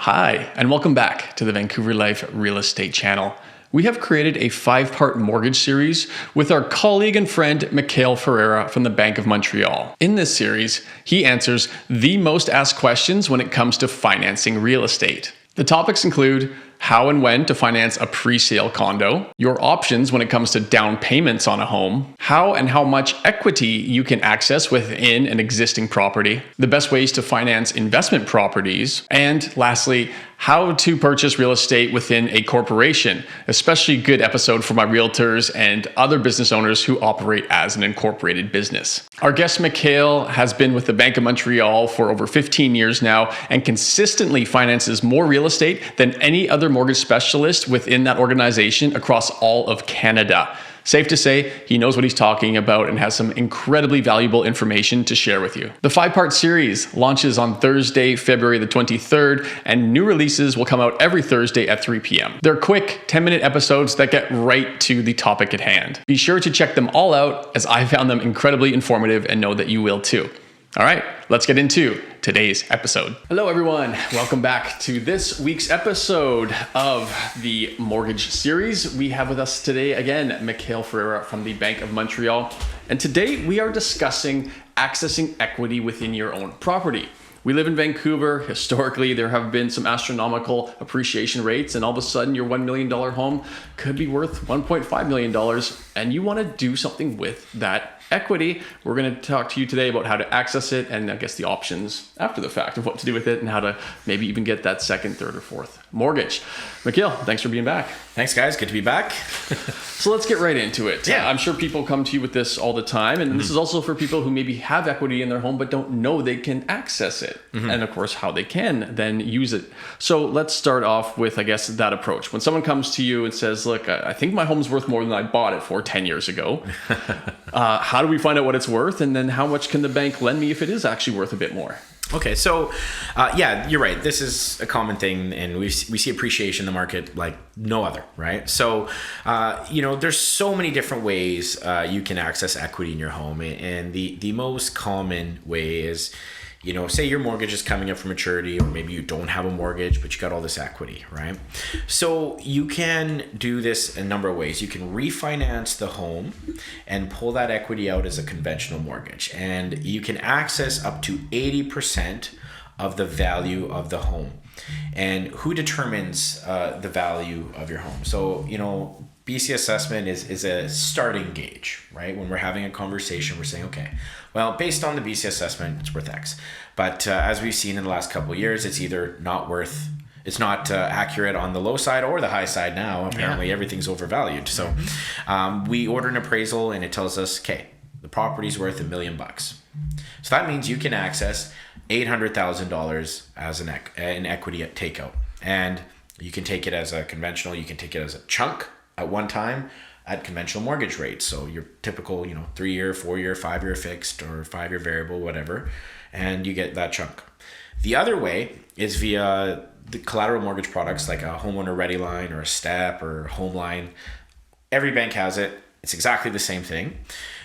Hi, and welcome back to the Vancouver Life Real Estate Channel. We have created a 5-part mortgage series with our colleague and friend Mychal Ferrera from the Bank of Montreal. In this series, he answers the most asked questions when it comes to financing real estate. The topics include how and when to finance a pre-sale condo, your options when it comes to down payments on a home, how and how much equity you can access within an existing property, the best ways to finance investment properties, and lastly, how to purchase real estate within a corporation, especially good episode for my realtors and other business owners who operate as an incorporated business. Our guest Mychal has been with the Bank of Montreal for over 15 years now and consistently finances more real estate than any other mortgage specialist within that organization across all of Canada. Safe to say, he knows what he's talking about and has some incredibly valuable information to share with you. The 5-part series launches on Thursday, February the 23rd, and new releases will come out every Thursday at 3 p.m. They're quick 10-minute episodes that get right to the topic at hand. Be sure to check them all out, as I found them incredibly informative and know that you will too. All right, let's get into today's episode. Hello, everyone. Welcome back to this week's episode of the mortgage series. We have with us today, again, Mychal Ferrera from the Bank of Montreal. And today we are discussing accessing equity within your own property. We live in Vancouver. Historically, there have been some astronomical appreciation rates, and all of a sudden your $1 million home could be worth $1.5 million, and you want to do something with that equity. We're going to talk to you today about how to access it and I guess the options after the fact of what to do with it and how to maybe even get that second, third, or fourth mortgage. Mychal, thanks for being back. Thanks, guys. Good to be back. So let's get right into it. Yeah. I'm sure people come to you with this all the time, and this is also for people who maybe have equity in their home but don't know they can access it, and of course how they can then use it. So let's start off with, I guess, that approach. When someone comes to you and says, look, I think my home's worth more than I bought it for 10 years ago. How do we find out what it's worth, and then how much can the bank lend me if it is actually worth a bit more? Okay, so yeah, you're right. This is a common thing, and we see appreciation in the market like no other, right? So, there's so many different ways you can access equity in your home, and the most common way is, say your mortgage is coming up for maturity, or maybe you don't have a mortgage, but you got all this equity, right? So you can do this a number of ways. You can refinance the home and pull that equity out as a conventional mortgage. And you can access up to 80% of the value of the home. And who determines the value of your home? So, BC assessment is a starting gauge, right? When we're having a conversation, we're saying, okay, well, based on the BC assessment, it's worth X. But as we've seen in the last couple of years, it's either not worth, it's not accurate on the low side or the high side now. Apparently, everything's overvalued. So we order an appraisal and it tells us, okay, the property's worth $1 million. So that means you can access $800,000 as an equity at takeout. And you can take it as a conventional, you can take it as a chunk at one time at conventional mortgage rates. So your typical, 3-year, 4-year, 5-year fixed or 5-year variable, whatever, and you get that chunk. The other way is via the collateral mortgage products like a Homeowner Redline or a STEP or Homeline. Every bank has it. It's exactly the same thing.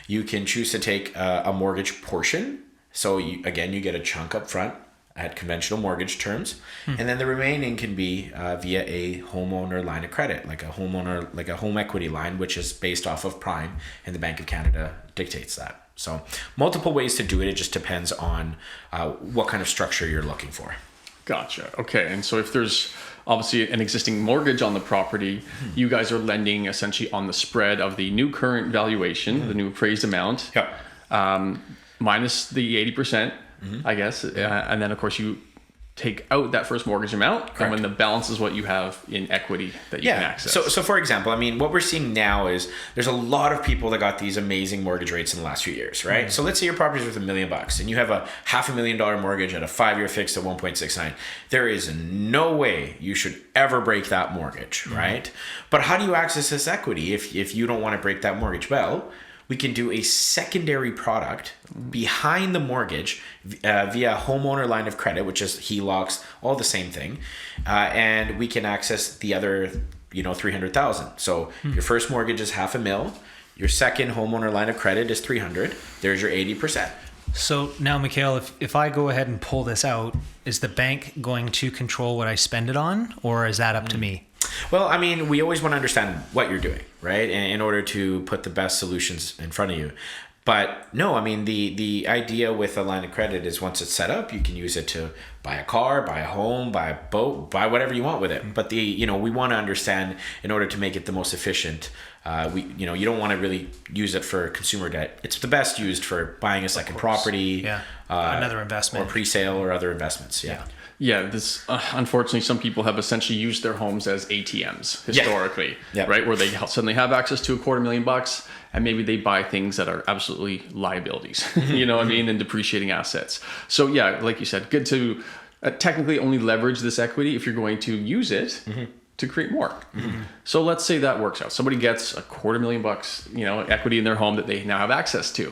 You can choose to take a mortgage portion. So you get a chunk up front at conventional mortgage terms, and then the remaining can be via a homeowner line of credit, like a home equity line, which is based off of prime, and the Bank of Canada dictates that. So multiple ways to do it. It just depends on what kind of structure you're looking for. Gotcha. Okay. And so if there's obviously an existing mortgage on the property, you guys are lending essentially on the spread of the new current valuation, the new appraised amount, minus the 80%. I guess. And then, of course, you take out that first mortgage amount. Correct. And when the balance is what you have in equity that you can access. So for example, what we're seeing now is there's a lot of people that got these amazing mortgage rates in the last few years, right? So let's say your property is worth $1 million and you have a $500,000 mortgage at a 5-year fixed at 1.69. There is no way you should ever break that mortgage, right? But how do you access this equity if you don't want to break that mortgage? Well, we can do a secondary product behind the mortgage via homeowner line of credit, which is HELOCs, all the same thing. And we can access the other, $300,000. So your first mortgage is $500,000. Your second homeowner line of credit is $300,000. There's your 80%. So now, Mychal, if I go ahead and pull this out, is the bank going to control what I spend it on, or is that up to me? Well, I mean, we always want to understand what you're doing, right? In order to put the best solutions in front of you. But no, I mean, the idea with a line of credit is once it's set up, you can use it to buy a car, buy a home, buy a boat, buy whatever you want with it. But we want to understand, in order to make it the most efficient, you don't want to really use it for consumer debt. It's the best used for buying a second property, another investment, or pre-sale or other investments. Yeah, this unfortunately, some people have essentially used their homes as ATMs historically, right? Where they suddenly have access to $250,000, and maybe they buy things that are absolutely liabilities, you know what I mean, and depreciating assets. So yeah, like you said, good to technically only leverage this equity if you're going to use it to create more. So let's say that works out. Somebody gets $250,000, equity in their home that they now have access to.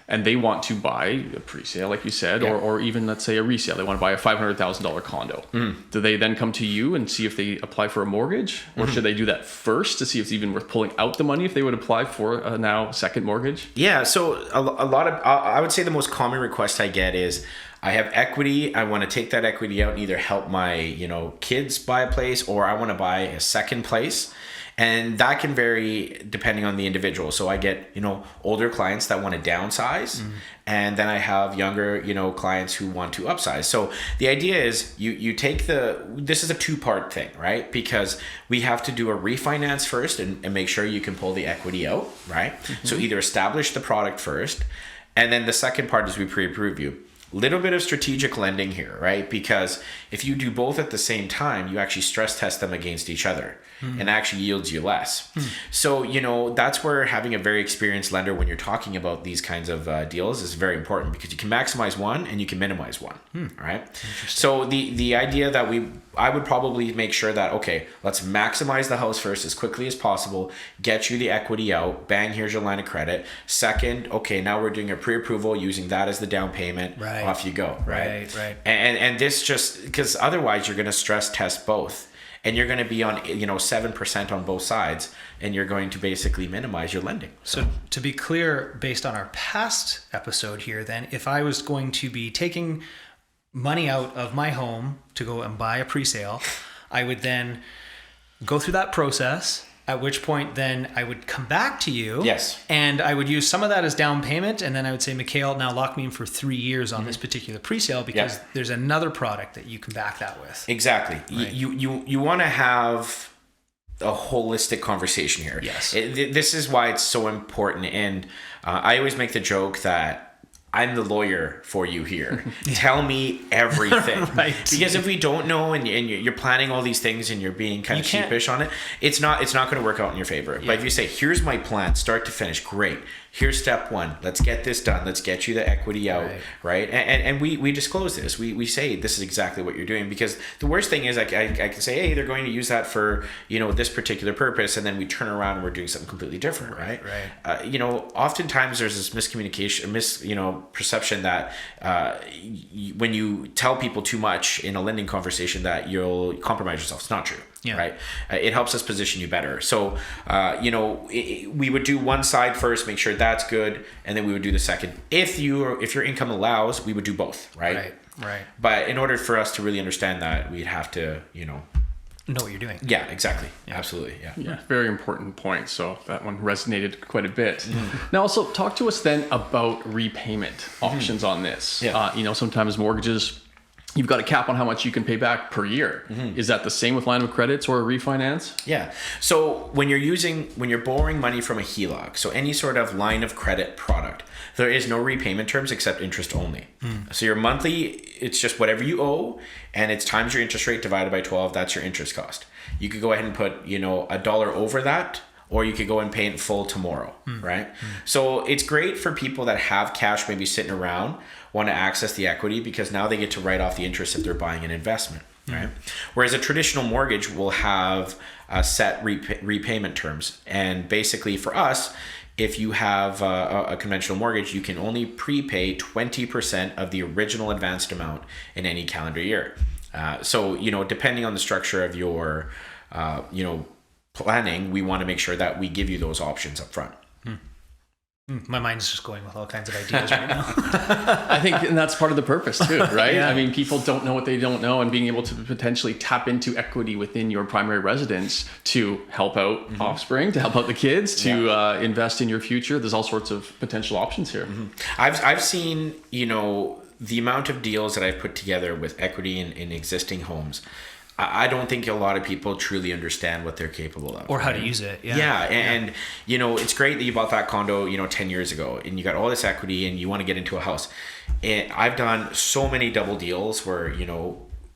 And they want to buy a pre-sale, like you said, or even, let's say, a resale. They want to buy a $500,000 condo. Do they then come to you and see if they apply for a mortgage? Or should they do that first to see if it's even worth pulling out the money if they would apply for a now second mortgage? Yeah, so a lot of, I would say the most common request I get is, I have equity, I want to take that equity out and either help my, kids buy a place, or I want to buy a second place. And that can vary depending on the individual. So I get, older clients that want to downsize, and then I have younger, clients who want to upsize. So the idea is you take this is a two-part thing, right? Because we have to do a refinance first and make sure you can pull the equity out, right? So either establish the product first, and then the second part is we pre-approve you. Little bit of strategic lending here, right? Because if you do both at the same time, you actually stress test them against each other, and actually yields you less. So, that's where having a very experienced lender when you're talking about these kinds of deals is very important, because you can maximize one and you can minimize one, right? So the idea that I would probably make sure that, okay, let's maximize the house first as quickly as possible, get you the equity out, bang, here's your line of credit. Second, okay, now we're doing a pre-approval using that as the down payment. Right. Off you go, right? Right. And this just, because otherwise you're going to stress test both, and you're going to be on 7% on both sides, and you're going to basically minimize your lending. So to be clear, based on our past episode here, then, if I was going to be taking money out of my home to go and buy a pre-sale, I would then go through that process, at which point then I would come back to you. Yes. And I would use some of that as down payment. And then I would say, Mychal, now lock me in for 3 years on this particular pre-sale, because there's another product that you can back that with. Exactly. Right. You want to have a holistic conversation here. Yes. This is why it's so important. And I always make the joke that I'm the lawyer for you here. Tell me everything. Right. Because if we don't know, and you're planning all these things and you're being kind of sheepish on it, it's not going to work out in your favor. But if you say, here's my plan, start to finish, great. Here's step one. Let's get this done. Let's get you the equity out, right? And we disclose this. We say this is exactly what you're doing, because the worst thing is I can say, hey, they're going to use that for this particular purpose, and then we turn around and we're doing something completely different, right? Oftentimes there's this miscommunication, perception that when you tell people too much in a lending conversation that you'll compromise yourself. It's not true. Right. It helps us position you better. So, we would do one side first, make sure that's good, and then we would do the second. If your income allows, we would do both. Right. But in order for us to really understand that, we'd have to, know what you're doing. Yeah, exactly. Absolutely. Yeah. Very important point. So that one resonated quite a bit. Now, also talk to us then about repayment options on this. Sometimes mortgages, you've got a cap on how much you can pay back per year. Is that the same with line of credits or a refinance? Yeah. So when you're borrowing money from a HELOC, so any sort of line of credit product, there is no repayment terms except interest only. So your monthly, it's just whatever you owe, and it's times your interest rate divided by 12. That's your interest cost. You could go ahead and put, $1 over that, or you could go and pay it in full tomorrow, right? So it's great for people that have cash maybe sitting around, want to access the equity, because now they get to write off the interest if they're buying an investment, right? Whereas a traditional mortgage will have set repayment terms. And basically for us, if you have a conventional mortgage, you can only prepay 20% of the original advanced amount in any calendar year. So, depending on the structure of your, planning, we want to make sure that we give you those options up front. My mind's just going with all kinds of ideas right now. I think, and that's part of the purpose too, right? Yeah. I mean, people don't know what they don't know, and being able to potentially tap into equity within your primary residence to help out offspring, to help out the kids, to invest in your future. There's all sorts of potential options here. I've seen, the amount of deals that I've put together with equity in existing homes. I don't think a lot of people truly understand what they're capable of. Or how to use it. Yeah. And it's great that you bought that condo, 10 years ago, and you got all this equity and you want to get into a house. And I've done so many double deals where,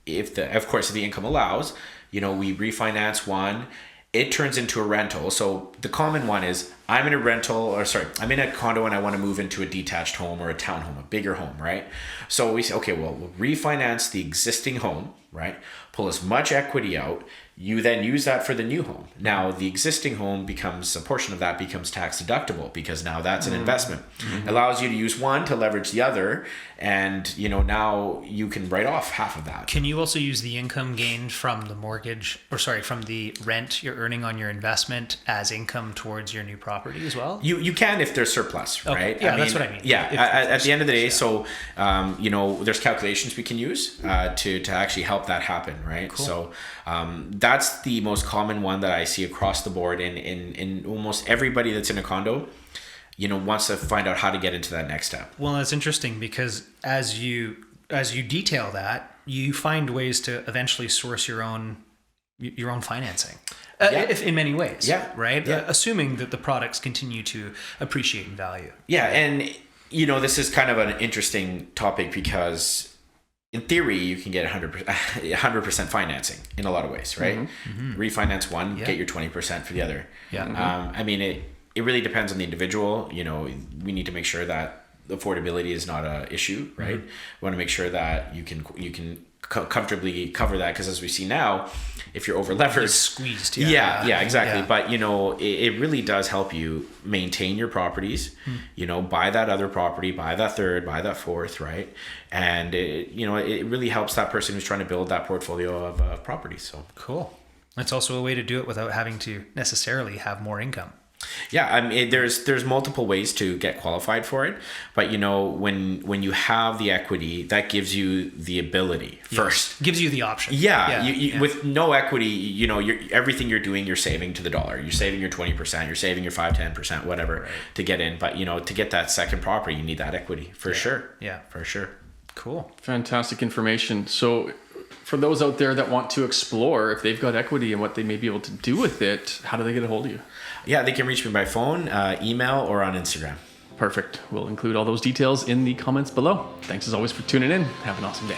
if the income allows, we refinance one, it turns into a rental. So the common one is I'm in a condo and I want to move into a detached home or a townhome, a bigger home, right? So we say, okay, well, we'll refinance the existing home, right? Pull as much equity out. You then use that for the new home. Now the existing home a portion of that becomes tax deductible because now that's an investment. Allows you to use one to leverage the other. And, now you can write off half of that. Can you also use the income gained from the from the rent you're earning on your investment as income towards your new property as well? You can if there's surplus, right? Okay. Yeah, that's what I mean. Yeah, at the end of the day, yeah. So, there's calculations we can use to actually help that happen, right? Cool. So that's the most common one that I see across the board in almost everybody that's in a condo, wants to find out how to get into that next step. Well, that's interesting because as you detail that, you find ways to eventually source your own financing. If in many ways. Yeah. Right? Yeah. Assuming that the products continue to appreciate in value. Yeah. And, this is kind of an interesting topic because in theory, you can get 100% financing in a lot of ways, right? Refinance one, get your 20% for the other. Yeah. It really depends on the individual. We need to make sure that affordability is not an issue, right? We want to make sure that you can comfortably cover that because as we see now, if you're over leveraged, It's squeezed. Yeah, exactly. Yeah. But it really does help you maintain your properties. Buy that other property, buy that third, buy that fourth, right? And it really helps that person who's trying to build that portfolio of properties. So Cool. That's also a way to do it without having to necessarily have more income. Yeah, there's multiple ways to get qualified for it, but when you have the equity, that gives you the ability first. Gives you the option. With no equity, everything you're doing, you're saving to the dollar. You're saving your 20%, you're saving your 5-10%, whatever, to get in. But to get that second property, you need that equity for sure. Yeah, for sure. Cool. Fantastic information. So for those out there that want to explore if they've got equity and what they may be able to do with it, how do they get a hold of you? Yeah, they can reach me by phone, email, or on Instagram. Perfect. We'll include all those details in the comments below. Thanks as always for tuning in. Have an awesome day.